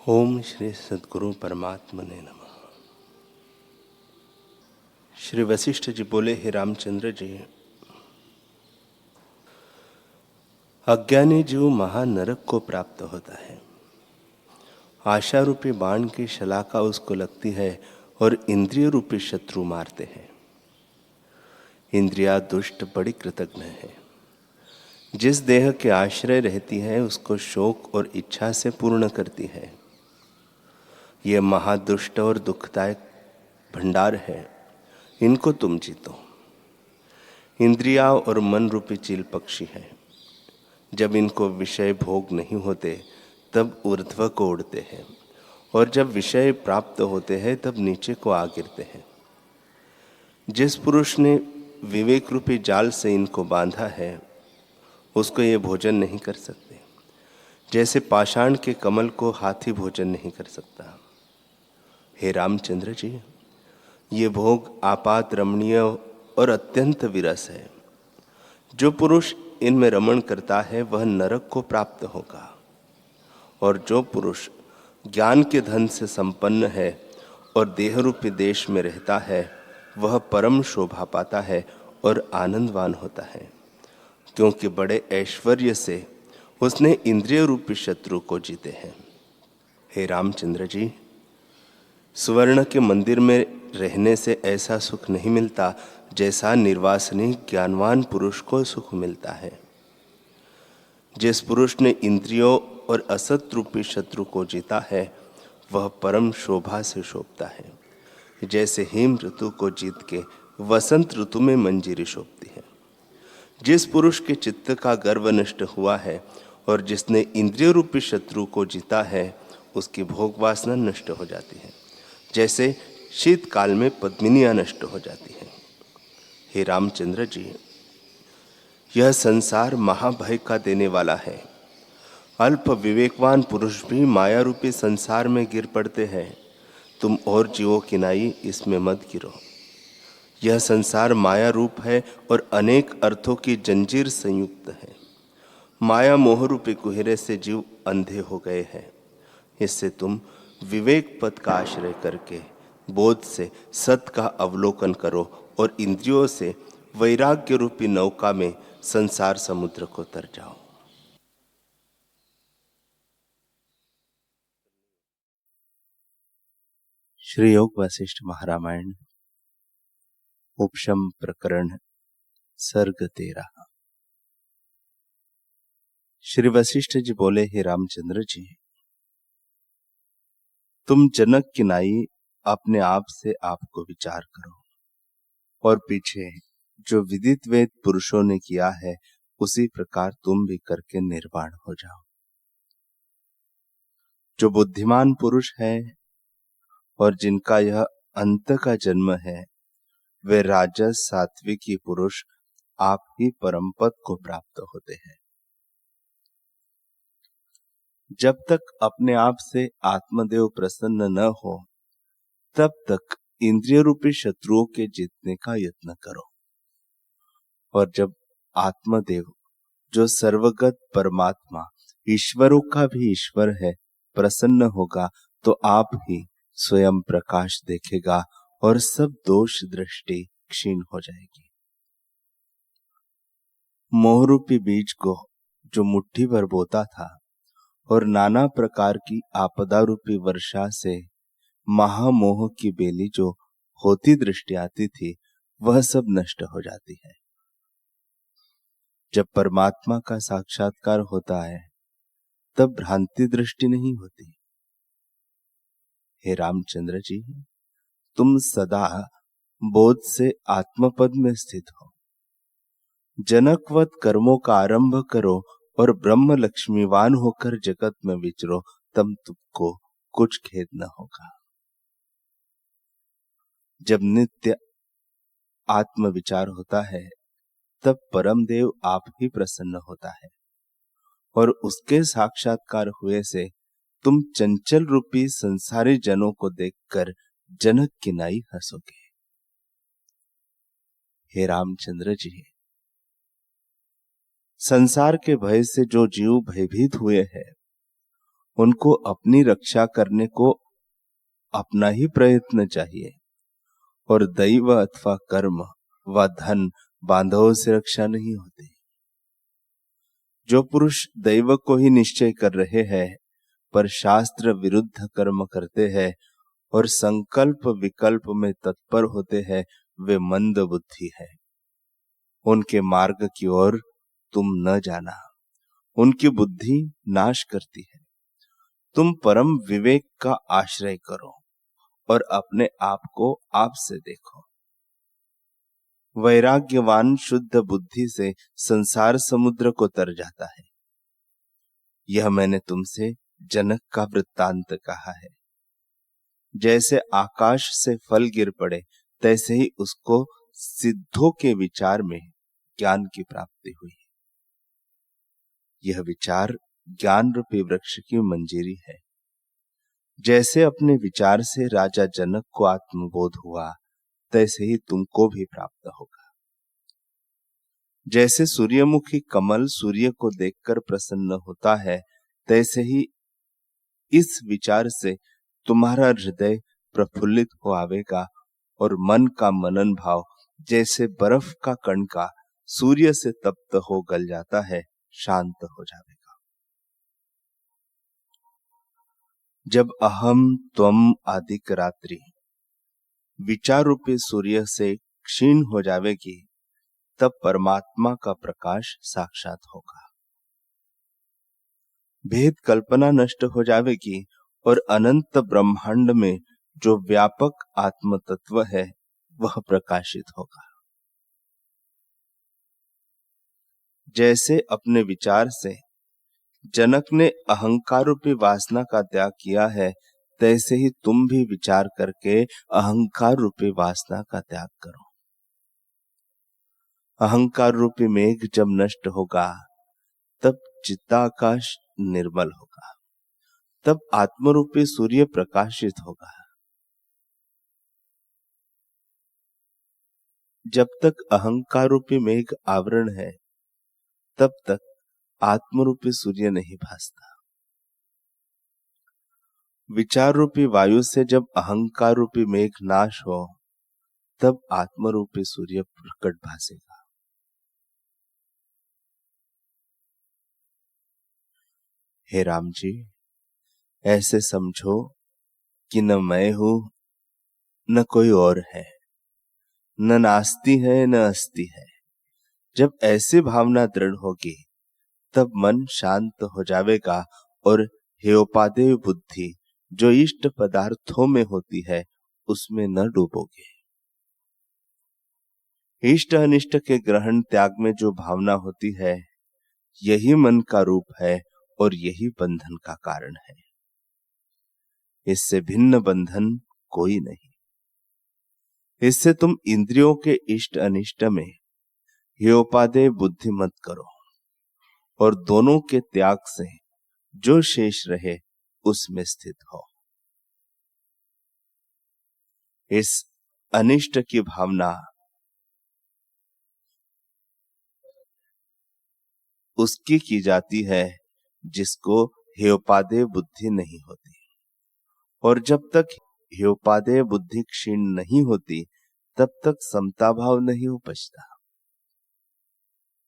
ओम श्री सद्गुरु परमात्मने नमः। श्री वशिष्ठ जी बोले, हे रामचंद्र जी, अज्ञानी जीव महानरक को प्राप्त होता है। आशा रूपी बाण की शलाका उसको लगती है और इंद्रिय रूपी शत्रु मारते हैं। इंद्रिया दुष्ट बड़ी कृतज्ञ है। जिस देह के आश्रय रहती है उसको शोक और इच्छा से पूर्ण करती है। यह महादुष्ट और दुखदायक भंडार है, इनको तुम जीतो। इंद्रिया और मन रूपी चील पक्षी है। जब इनको विषय भोग नहीं होते तब ऊर्ध्व को उड़ते हैं, और जब विषय प्राप्त होते हैं तब नीचे को आ गिरते हैं। जिस पुरुष ने विवेक रूपी जाल से इनको बांधा है उसको ये भोजन नहीं कर सकते, जैसे पाषाण के कमल को हाथी भोजन नहीं कर सकता। हे रामचंद्र जी, ये भोग आपात रमणीय और अत्यंत विरस है। जो पुरुष इनमें रमण करता है वह नरक को प्राप्त होगा, और जो पुरुष ज्ञान के धन से संपन्न है और देह रूपी देश में रहता है वह परम शोभा पाता है और आनंदवान होता है, क्योंकि बड़े ऐश्वर्य से उसने इंद्रिय रूपी शत्रु को जीते हैं। हे रामचंद्र जी, सुवर्ण के मंदिर में रहने से ऐसा सुख नहीं मिलता जैसा निर्वासनी ज्ञानवान पुरुष को सुख मिलता है। जिस पुरुष ने इंद्रियों और असत रूपी शत्रु को जीता है वह परम शोभा से शोभता है, जैसे हिम ऋतु को जीत के वसंत ऋतु में मंजीरी शोभती है। जिस पुरुष के चित्त का गर्व नष्ट हुआ है और जिसने इंद्रिय रूपी शत्रु को जीता है उसकी भोग वासना नष्ट हो जाती है, जैसे शीतकाल में पद्मिनियां नष्ट हो जाती हैं। हे रामचंद्र जी, यह संसार महाभय का देने वाला है। अल्प विवेकवान पुरुष भी माया रूपी संसार में गिर पड़ते हैं। तुम और जीवो किनाई इसमें मत गिरो। यह संसार माया रूप है और अनेक अर्थों की जंजीर संयुक्त है। माया मोह रूपी कुहरे से जीव अंधे हो गए हैं। इससे तुम विवेक पथ का आश्रय करके बोध से सत का अवलोकन करो और इंद्रियों से वैराग्य रूपी नौका में संसार समुद्र को तर जाओ। श्री योग वशिष्ठ महारामायण उपशम प्रकरण सर्ग 13। श्री वशिष्ठ जी बोले, हे रामचंद्र जी, तुम जनक की नाई अपने आप से आपको विचार करो और पीछे जो विदित वेद पुरुषों ने किया है उसी प्रकार तुम भी करके निर्वाण हो जाओ। जो बुद्धिमान पुरुष है और जिनका यह अंत का जन्म है वे राजस सात्विकी पुरुष आप ही परम पद को प्राप्त होते हैं। जब तक अपने आप से आत्मदेव प्रसन्न न हो तब तक इंद्रिय रूपी शत्रुओं के जीतने का यत्न करो, और जब आत्मदेव जो सर्वगत परमात्मा ईश्वरों का भी ईश्वर है प्रसन्न होगा तो आप ही स्वयं प्रकाश देखेगा और सब दोष दृष्टि क्षीण हो जाएगी। मोह रूपी बीज को जो मुट्ठी भर बोता था और नाना प्रकार की आपदा रूपी वर्षा से महामोह की बेली जो होती दृष्टि आती थी वह सब नष्ट हो जाती है। जब परमात्मा का साक्षात्कार होता है तब भ्रांति दृष्टि नहीं होती। हे रामचंद्र जी, तुम सदा बोध से आत्मपद में स्थित हो। जनकवत कर्मों का आरंभ करो और ब्रह्म लक्ष्मीवान होकर जगत में विचरो, तब तुमको कुछ खेद न होगा। जब नित्य आत्म विचार होता है तब परम देव आप ही प्रसन्न होता है, और उसके साक्षात्कार हुए से तुम चंचल रूपी संसारी जनों को देखकर जनक की नाई हंसोगे। हे रामचंद्र जी, संसार के भय से जो जीव भयभीत हुए हैं उनको अपनी रक्षा करने को अपना ही प्रयत्न चाहिए, और दैव अथवा कर्म व धन बांधवों से रक्षा नहीं होती। जो पुरुष दैव को ही निश्चय कर रहे हैं पर शास्त्र विरुद्ध कर्म करते हैं और संकल्प विकल्प में तत्पर होते हैं, वे मंद बुद्धि है। उनके मार्ग की ओर तुम न जाना, उनकी बुद्धि नाश करती है। तुम परम विवेक का आश्रय करो और अपने आप को आप से देखो। वैराग्यवान शुद्ध बुद्धि से संसार समुद्र को तर जाता है। यह मैंने तुमसे जनक का वृत्तांत कहा है। जैसे आकाश से फल गिर पड़े, तैसे ही उसको सिद्धों के विचार में ज्ञान की प्राप्ति हुई। यह विचार ज्ञान रूपी वृक्ष की मंजरी है। जैसे अपने विचार से राजा जनक को आत्मबोध हुआ, तैसे ही तुमको भी प्राप्त होगा। जैसे सूर्यमुखी कमल सूर्य को देखकर प्रसन्न होता है, तैसे ही इस विचार से तुम्हारा हृदय प्रफुल्लित हो आवेगा और मन का मनन भाव जैसे बर्फ का कणका सूर्य से तप्त हो गल जाता है, शांत हो जाएगा। जब अहम त्वम आदिक रात्रि विचार रूपी सूर्य से क्षीण हो जाएगी, तब परमात्मा का प्रकाश साक्षात होगा। भेद कल्पना नष्ट हो जाएगी और अनंत ब्रह्मांड में जो व्यापक आत्म तत्व है वह प्रकाशित होगा। जैसे अपने विचार से जनक ने अहंकार रूपी वासना का त्याग किया है, तैसे ही तुम भी विचार करके अहंकार रूपी वासना का त्याग करो। अहंकार रूपी मेघ जब नष्ट होगा, तब चित्ताकाश निर्मल होगा, तब आत्मरूपी सूर्य प्रकाशित होगा। जब तक अहंकार रूपी मेघ आवरण है, तब तक आत्मरूपी सूर्य नहीं भासता। विचार रूपी वायु से जब अहंकार रूपी मेघ नाश हो, तब आत्मरूपी सूर्य प्रकट भासेगा। हे राम जी, ऐसे समझो कि न मैं हूं न कोई और है, न नास्ति है न अस्ति है। जब ऐसी भावना दृढ़ होगी, तब मन शांत हो जाएगा और हेयोपादेय बुद्धि जो इष्ट पदार्थों में होती है, उसमें न डूबोगे। इष्ट अनिष्ट के ग्रहण त्याग में जो भावना होती है, यही मन का रूप है और यही बंधन का कारण है। इससे भिन्न बंधन कोई नहीं। इससे तुम इंद्रियों के इष्ट अनिष्ट में हेयोपादेय बुद्धि मत करो और दोनों के त्याग से जो शेष रहे उसमें स्थित हो। इस अनिष्ट की भावना उसकी की जाती है जिसको हेयोपादेय बुद्धि नहीं होती, और जब तक हेयोपादेय बुद्धि क्षीण नहीं होती, तब तक समता भाव नहीं उपजता।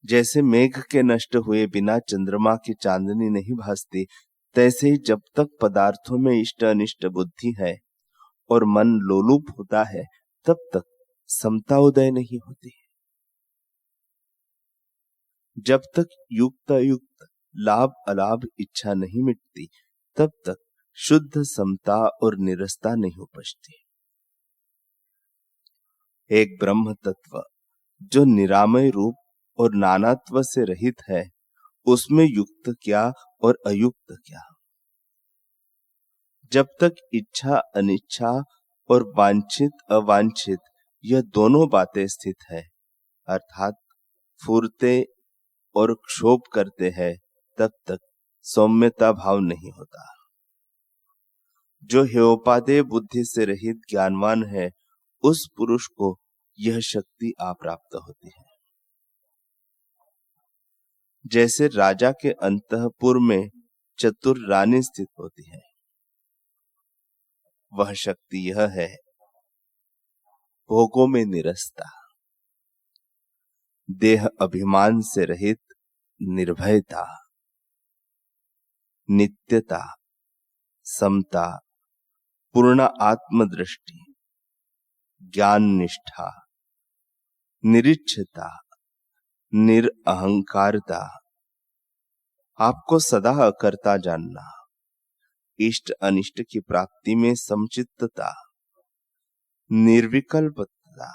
जैसे मेघ के नष्ट हुए बिना चंद्रमा की चांदनी नहीं भासती, तैसे ही जब तक पदार्थों में इष्ट अनिष्ट बुद्धि है और मन लोलुप होता है, तब तक समता उदय नहीं होती। जब तक युक्त अयुक्त लाभ अलाभ इच्छा नहीं मिटती, तब तक शुद्ध समता और निरस्ता नहीं उपजती। एक ब्रह्म तत्व जो निरामय रूप और नानात्व से रहित है, उसमें युक्त क्या और अयुक्त क्या। जब तक इच्छा अनिच्छा और वांछित अवांछित यह दोनों बातें स्थित है, अर्थात फूरते और क्षोभ करते हैं, तब तक सौम्यता भाव नहीं होता। जो हेयोपादेय बुद्धि से रहित ज्ञानवान है, उस पुरुष को यह शक्ति अप्राप्त होती है। जैसे राजा के अंतःपुर में चतुर रानी स्थित होती है। वह शक्ति यह है, भोगों में निरस्ता, देह अभिमान से रहित निर्भयता, नित्यता, समता, पूर्ण आत्मदृष्टि, ज्ञान निष्ठा, निरीक्षता, निरअहंकारता, आपको सदा अकर्ता जानना, इष्ट अनिष्ट की प्राप्ति में समचित्तता, निर्विकल्पता,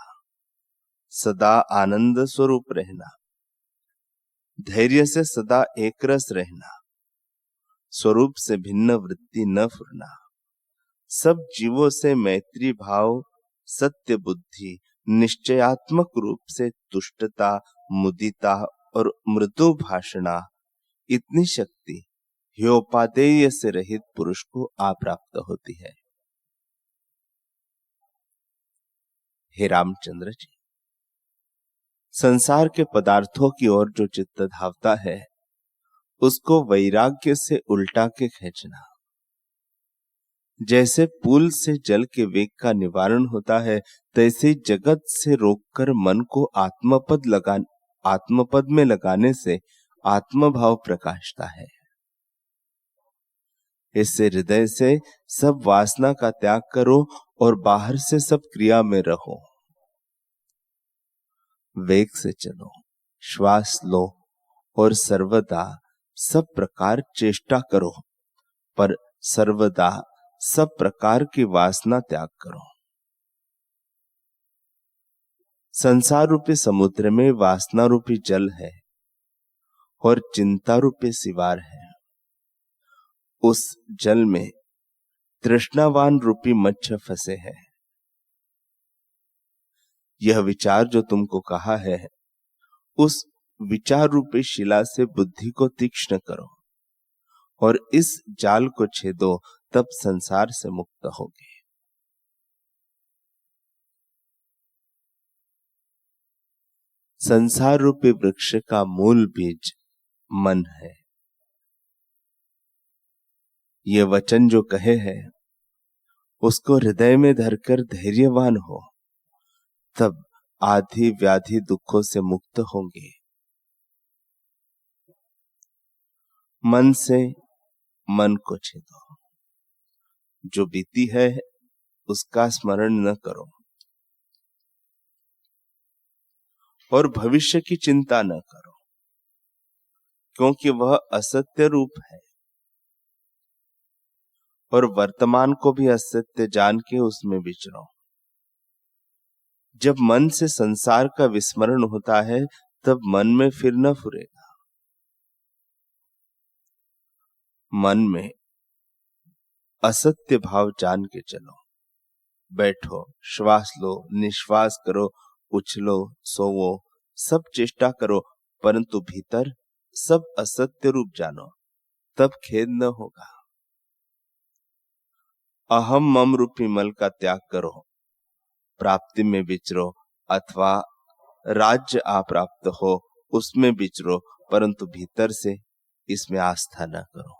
सदा आनंद स्वरूप रहना, धैर्य से सदा एक रस रहना, स्वरूप से भिन्न वृत्ति न फुरना, सब जीवों से मैत्री भाव, सत्य बुद्धि, निश्चयात्मक रूप से तुष्टता, मुदिता और मृदु भाषणा, इतनी शक्ति ह्योपादेय से रहित पुरुष को आप्राप्त होती है। हे रामचंद्र जी, संसार के पदार्थों की ओर जो चित्त धावता है, उसको वैराग्य से उल्टा के खींचना। जैसे पुल से जल के वेग का निवारण होता है, तैसे जगत से रोककर मन को आत्मपद में लगाने से आत्मभाव प्रकाशता है। इससे हृदय से सब वासना का त्याग करो और बाहर से सब क्रिया में रहो। वेग से चलो, श्वास लो और सर्वदा सब प्रकार चेष्टा करो, पर सर्वदा सब प्रकार की वासना त्याग करो। संसार रूपी समुद्र में वासना रूपी जल है और चिंता रूपी सिवार है। उस जल में तृष्णावान रूपी मत्स्य फंसे हैं। यह विचार जो तुमको कहा है, उस विचार रूपी शिला से बुद्धि को तीक्ष्ण करो और इस जाल को छेदो, तब संसार से मुक्त होगे। संसार रूपी वृक्ष का मूल बीज मन है। ये वचन जो कहे हैं, उसको हृदय में धरकर धैर्यवान हो, तब आदि व्याधि दुखों से मुक्त होंगे। मन से मन को छेदो, जो बीती है उसका स्मरण न करो और भविष्य की चिंता न करो, क्योंकि वह असत्य रूप है। और वर्तमान को भी असत्य जान के उसमें विचरो। जब मन से संसार का विस्मरण होता है, तब मन में फिर न फुरेगा। मन में असत्य भाव जान के चलो। बैठो, श्वास लो, निश्वास करो, उछलो, सोवो, सब चेष्टा करो, परंतु भीतर सब असत्य रूप जानो, तब खेद न होगा। अहम मम रूपी मल का त्याग करो, प्राप्ति में विचरो अथवा राज्य अप्राप्त हो उसमें विचरो, परंतु भीतर से इसमें आस्था न करो।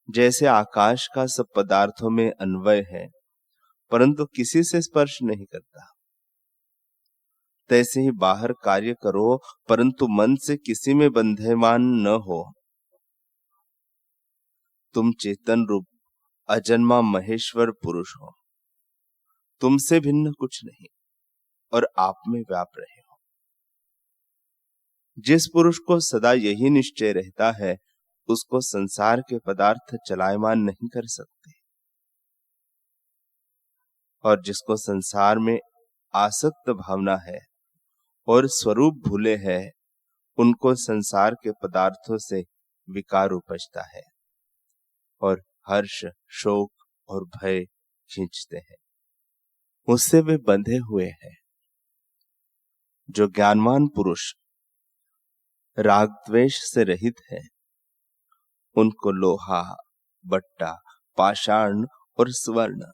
जैसे आकाश का सब पदार्थों में अन्वय है, परंतु किसी से स्पर्श नहीं करता, तैसे ही बाहर कार्य करो, परंतु मन से किसी में बंधेमान न हो। तुम चेतन रूप अजन्मा महेश्वर पुरुष हो, तुमसे भिन्न कुछ नहीं और आप में व्याप रहे हो। जिस पुरुष को सदा यही निश्चय रहता है, उसको संसार के पदार्थ चलायमान नहीं कर सकते। और जिसको संसार में आसक्त भावना है और स्वरूप भूले है, उनको संसार के पदार्थों से विकार उपजता है और हर्ष, शोक और भय खींचते हैं। उससे वे बंधे हुए हैं। जो ज्ञानवान पुरुष राग द्वेष से रहित है, उनको लोहा, बट्टा, पाषाण और स्वर्ण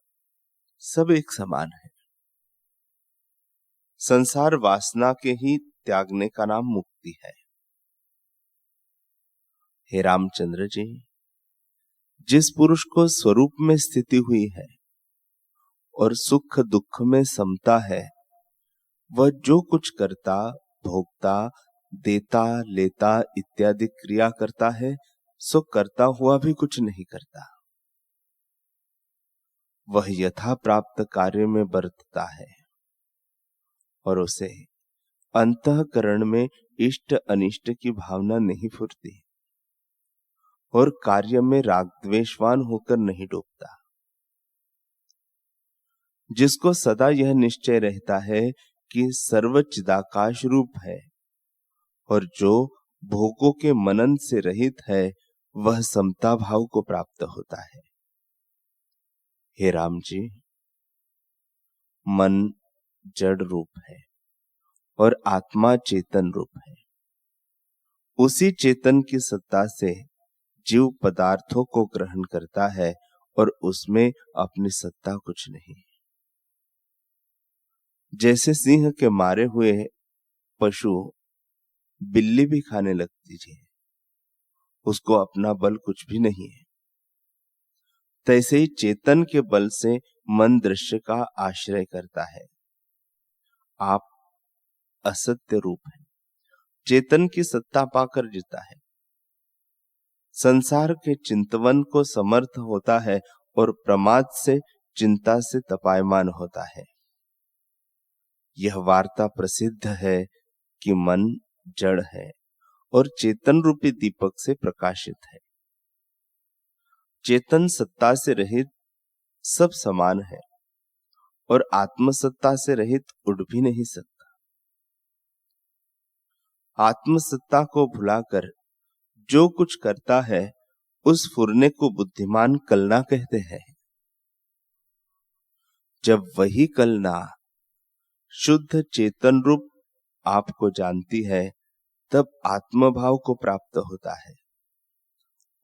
सब एक समान है। संसार वासना के ही त्यागने का नाम मुक्ति है। हे रामचंद्र जी, जिस पुरुष को स्वरूप में स्थिति हुई है और सुख दुख में समता है, वह जो कुछ करता, भोगता, देता, लेता इत्यादि क्रिया करता है, सो करता हुआ भी कुछ नहीं करता। वह यथा प्राप्त कार्य में बरतता है और उसे अंतःकरण में इष्ट अनिष्ट की भावना नहीं फुरती और कार्य में राग द्वेषवान होकर नहीं डूबता। जिसको सदा यह निश्चय रहता है कि सर्व चिदाकाश रूप है और जो भोगों के मनन से रहित है, वह समता भाव को प्राप्त होता है। हे राम जी, मन जड़ रूप है और आत्मा चेतन रूप है। उसी चेतन की सत्ता से जीव पदार्थों को ग्रहण करता है और उसमें अपनी सत्ता कुछ नहीं। जैसे सिंह के मारे हुए पशु बिल्ली भी खाने लगती है, उसको अपना बल कुछ भी नहीं है, तैसे ही चेतन के बल से मन दृश्य का आश्रय करता है। आप असत्य रूप है, चेतन की सत्ता पाकर जीता है, संसार के चिंतवन को समर्थ होता है और प्रमाद से चिंता से तपायमान होता है। यह वार्ता प्रसिद्ध है कि मन जड़ है और चेतन रूपी दीपक से प्रकाशित है। चेतन सत्ता से रहित सब समान है और आत्मसत्ता से रहित उड़ भी नहीं सकता। आत्मसत्ता को भुलाकर जो कुछ करता है, उस फुरने को बुद्धिमान कलना कहते हैं। जब वही कलना शुद्ध चेतन रूप आपको जानती है, तब आत्मभाव को प्राप्त होता है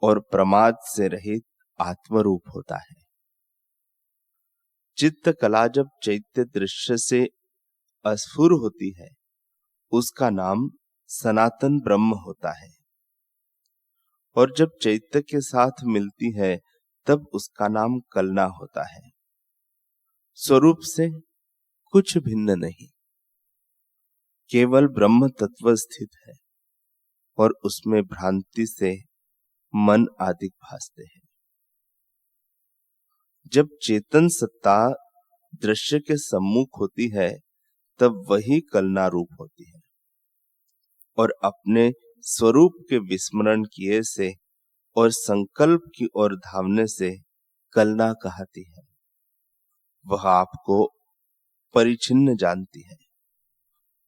और प्रमाद से रहित आत्मरूप होता है। चित्त कला जब चैत्य दृश्य से अस्फुर होती है, उसका नाम सनातन ब्रह्म होता है और जब चैत्य के साथ मिलती है, तब उसका नाम कलना होता है। स्वरूप से कुछ भिन्न नहीं, केवल ब्रह्म तत्व स्थित है और उसमें भ्रांति से मन आदि भासते हैं। जब चेतन सत्ता दृश्य के सम्मुख होती है, तब वही कलना रूप होती है और अपने स्वरूप के विस्मरण किए से और संकल्प की ओर धावने से कलना कहती है। वह आपको परिचिन्न जानती है,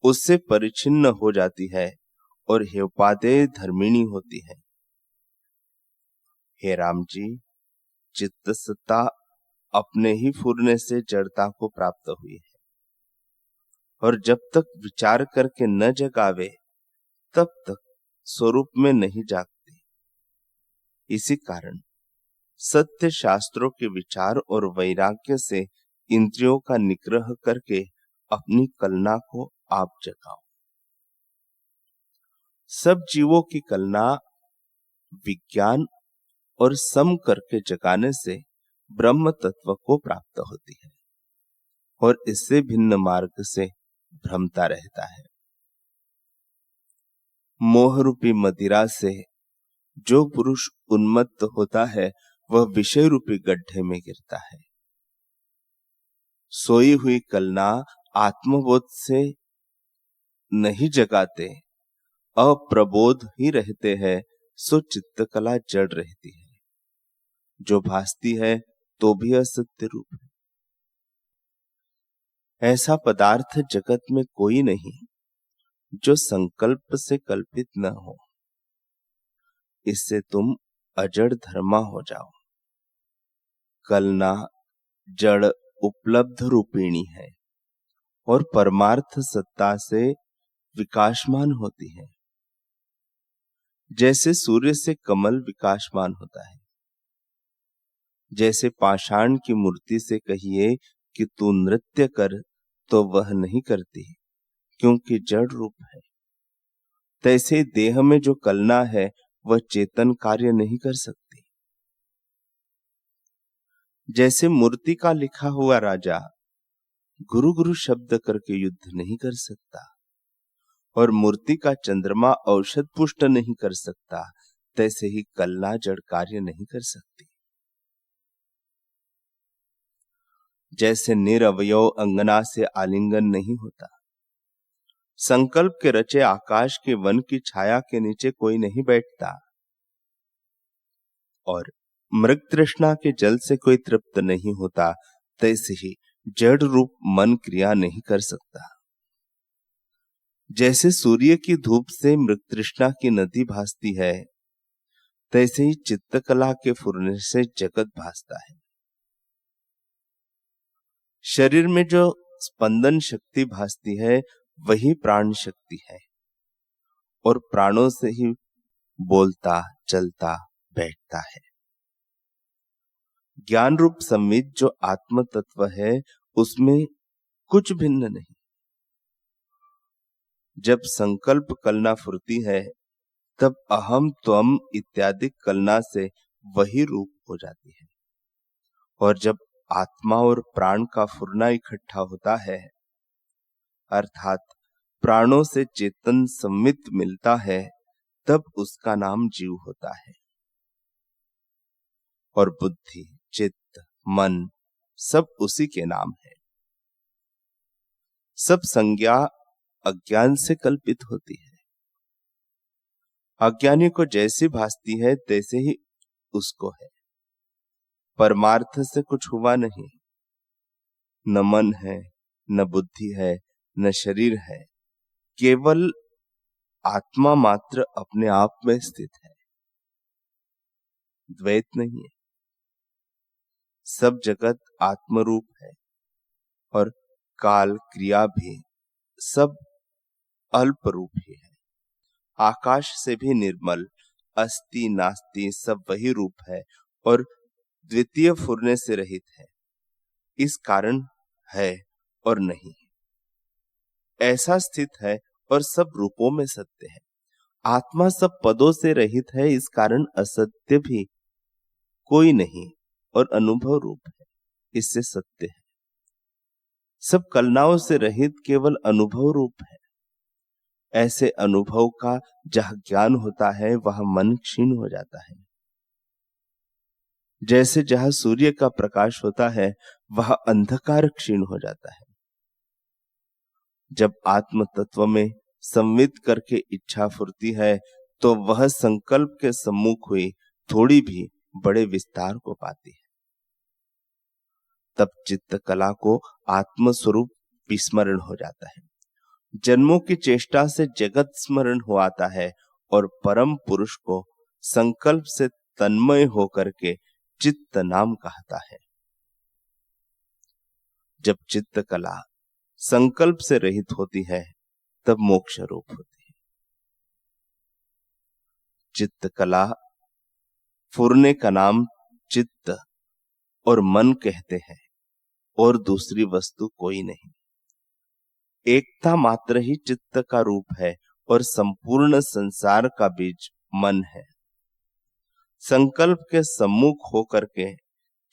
उससे परिचिन्न हो जाती है और हेपादेय धर्मिणी होती है। हे राम जी, चित्त सत्ता अपने ही फुरने से जड़ता को प्राप्त हुई है और जब तक विचार करके न जगावे, तब तक स्वरूप में नहीं जागती। इसी कारण सत्य शास्त्रों के विचार और वैराग्य से इंद्रियों का निग्रह करके अपनी कलना को आप जगाओ। सब जीवों की कलना विज्ञान और सम करके जगाने से ब्रह्म तत्व को प्राप्त होती है और इससे भिन्न मार्ग से भ्रमता रहता है। मोह रूपी मदिरा से जो पुरुष उन्मत्त होता है, वह विषय रूपी गड्ढे में गिरता है। सोई हुई कलना आत्मबोध से नहीं जगाते, अप्रबोध ही रहते हैं, सो चित्त कला जड़ रहती है। जो भासती है तो भी असत्य रूप है। ऐसा पदार्थ जगत में कोई नहीं जो संकल्प से कल्पित न हो। इससे तुम अजड़ धर्मा हो जाओ। कलना जड़ उपलब्ध रूपिणी है और परमार्थ सत्ता से विकासमान होती है। जैसे सूर्य से कमल विकासमान होता है, जैसे पाषाण की मूर्ति से कहिए कि तू नृत्य कर, तो वह नहीं करती क्योंकि जड़ रूप है। तैसे देह में जो कलना है, वह चेतन कार्य नहीं कर सकती। जैसे मूर्ति का लिखा हुआ राजा गुरु गुरु शब्द करके युद्ध नहीं कर सकता और मूर्ति का चंद्रमा औषध पुष्ट नहीं कर सकता, तैसे ही कलना जड़ कार्य नहीं कर सकती। जैसे निरवयव अंगना से आलिंगन नहीं होता, संकल्प के रचे आकाश के वन की छाया के नीचे कोई नहीं बैठता और मृग तृष्णा के जल से कोई तृप्त नहीं होता, तैसे ही जड़ रूप मन क्रिया नहीं कर सकता। जैसे सूर्य की धूप से मृग तृष्णा की नदी भासती है, तैसे ही चित्तकला के फुरने से जगत भासता है। शरीर में जो स्पंदन शक्ति भासती है वही प्राण शक्ति है और प्राणों से ही बोलता चलता बैठता है। ज्ञान रूप संविद जो आत्म तत्व है उसमें कुछ भिन्न नहीं। जब संकल्प कलना फुरती है तब अहम त्वम इत्यादि कलना से वही रूप हो जाती है और जब आत्मा और प्राण का फुरना इकट्ठा होता है अर्थात प्राणों से चेतन संवित मिलता है, तब उसका नाम जीव होता है और बुद्धि चित्त मन सब उसी के नाम है। सब संज्ञा अज्ञान से कल्पित होती है। अज्ञानी को जैसी भासती है तैसे ही उसको है। परमार्थ से कुछ हुआ नहीं, न मन है न बुद्धि है न शरीर है, केवल आत्मा मात्र अपने आप में स्थित है। द्वैत नहीं है। सब जगत आत्मरूप है और काल क्रिया भी सब अल्प रूप ही है। आकाश से भी निर्मल अस्ति नास्ति सब वही रूप है और द्वितीय फुरने से रहित है। इस कारण है और नहीं है, ऐसा स्थित है और सब रूपों में सत्य है। आत्मा सब पदों से रहित है, इस कारण असत्य भी कोई नहीं और अनुभव रूप है, इससे सत्य है। सब कलनाओं से रहित केवल अनुभव रूप है। ऐसे अनुभव का जहां ज्ञान होता है वहां मन क्षीण हो जाता है। जैसे जहां सूर्य का प्रकाश होता है वहां अंधकार क्षीण हो जाता है। जब आत्म तत्व में संवित करके इच्छा फुरती है तो वह संकल्प के सम्मुख हुई थोड़ी भी बड़े विस्तार को पाती है। तब चित्त कला को आत्म स्वरूप विस्मरण हो जाता है। जन्मों की चेष्टा से जगत स्मरण हो आता है और परम पुरुष को संकल्प से तन्मय होकर के चित्त नाम कहता है। जब चित्त कला संकल्प से रहित होती है तब मोक्ष रूप होती है। चित्त कला फुरने का नाम चित्त और मन कहते हैं और दूसरी वस्तु कोई नहीं। एकता मात्र ही चित्त का रूप है और संपूर्ण संसार का बीज मन है। संकल्प के सम्मुख होकर के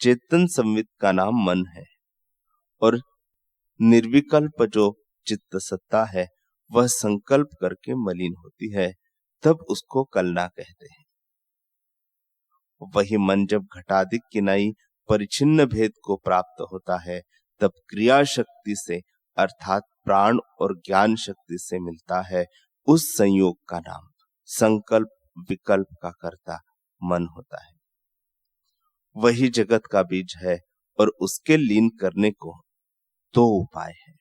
चेतन संवित का नाम मन है और निर्विकल्प जो चित्त सत्ता है वह संकल्प करके मलिन होती है, तब उसको कलना कहते हैं। वही मन जब घटाधिक किनाई परिचिन्न भेद को प्राप्त होता है तब क्रिया शक्ति से अर्थात प्राण और ज्ञान शक्ति से मिलता है। उस संयोग का नाम संकल्प विकल्प का कर्ता मन होता है। वही जगत का बीज है और उसके लीन करने को दो उपाय है।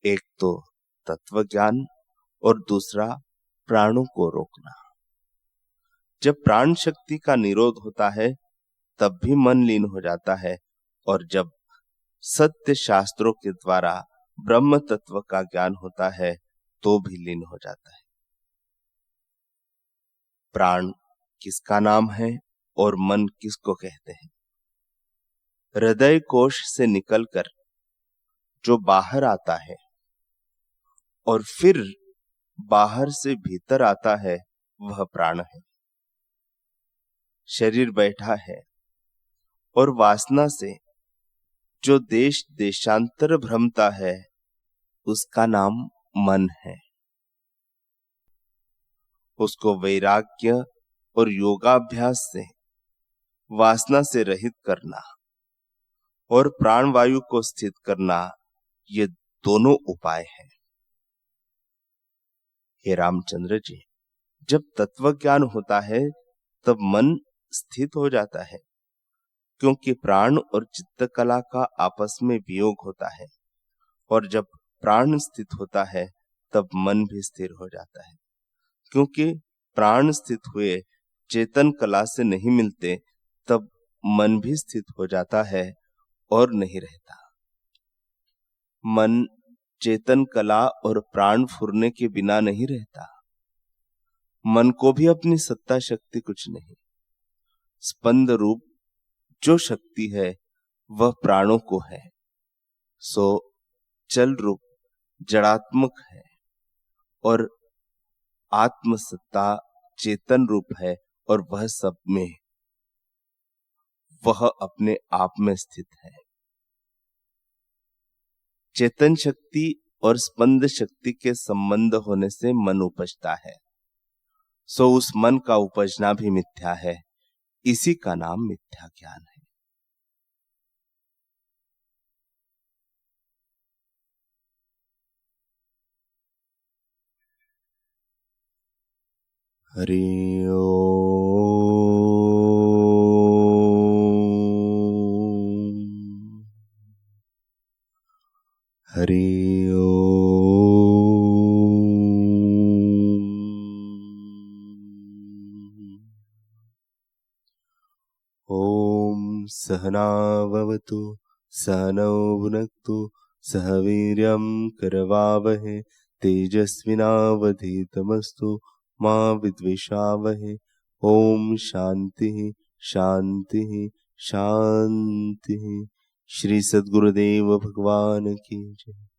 एक तो तत्व ज्ञान और दूसरा प्राणों को रोकना। जब प्राण शक्ति का निरोध होता है तब भी मन लीन हो जाता है और जब सत्य शास्त्रों के द्वारा ब्रह्म तत्व का ज्ञान होता है तो भी लीन हो जाता है। प्राण किसका नाम है और मन किसको कहते हैं? हृदय कोश से निकलकर जो बाहर आता है और फिर बाहर से भीतर आता है वह प्राण है। शरीर बैठा है और वासना से जो देश देशांतर भ्रमता है उसका नाम मन है। उसको वैराग्य और योगाभ्यास से वासना से रहित करना और प्राण वायु को स्थित करना, ये दोनों उपाय हैं। हे रामचंद्र जी, जब तत्व ज्ञान होता है तब मन स्थित हो जाता है, क्योंकि प्राण और चित्त कला का आपस में वियोग होता है, और जब प्राण स्थित होता है तब मन भी स्थिर हो जाता है। क्योंकि प्राण स्थित हुए चेतन कला से नहीं मिलते, तब मन भी स्थित हो जाता है और नहीं रहता। मन चेतन कला और प्राण फुरने के बिना नहीं रहता। मन को भी अपनी सत्ता शक्ति कुछ नहीं। स्पंद रूप जो शक्ति है वह प्राणों को है, सो चल रूप जड़ात्मक है, और आत्मसत्ता चेतन रूप है, और वह सब में, वह अपने आप में स्थित है। चेतन शक्ति और स्पंद शक्ति के संबंध होने से मन उपजता है, सो उस मन का उपजना भी मिथ्या है। इसी का नाम मिथ्या ज्ञान है। हरि ओम। हरि ओम। सहना भवतु सहनौ भुनक्तु सह वीर्यं करवावहे तेजस्विनावधीतमस्तु मा विद्विषावहे। ओम शांति शांति शांति। श्री सद्गुरुदेव भगवान की जय।